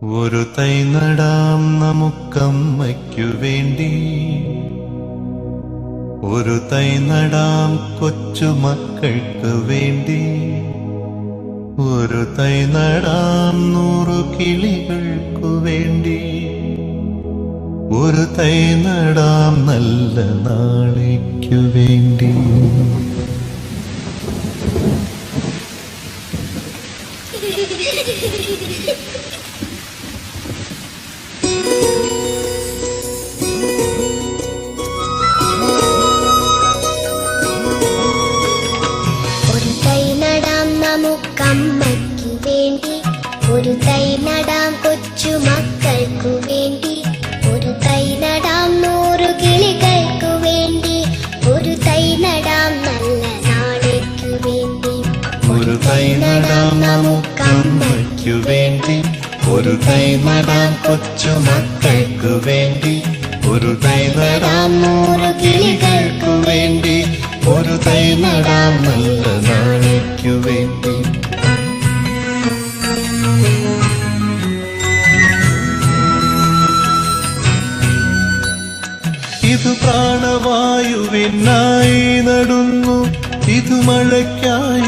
ഒരു തൈ നടാം നമുക്കമ്മയ്ക്കു വേണ്ടി, ഒരു തൈ നടാം കൊച്ചുമക്കൾക്ക് വേണ്ടി, ഒരു തൈ നടാം 100 കിളികൾക്കു വേണ്ടി, ഒരു തൈ നടാം നല്ല നാളേക്കു വേണ്ടി. ഒരു തൈ നടാം നമുക്കമ്മയ്ക്കു വേണ്ടി, ഒരു തൈ നടാം കൊച്ചുമക്കൾക്കു വേണ്ടി, ഒരു തൈ നടാം 100 കിളികൾക്കു വേണ്ടി, ഒരു തൈ നടാം നല്ല നാളേക്കു വേണ്ടി. ഒരു തൈ നടാം നമുക്കമ്മയ്ക്കു വേണ്ടി, ഒരു തൈ നടാം കൊച്ചുമക്കൾക്കു വേണ്ടി, ഒരു തൈ നടാം 100 കിളികൾക്കു വേണ്ടി, ഒരു തൈ നടാം നല്ല നാളേക്കു വേണ്ടി. ഇത് പ്രാണവായുവിനായി നടുന്നു, ഇത് മഴയ്ക്കായി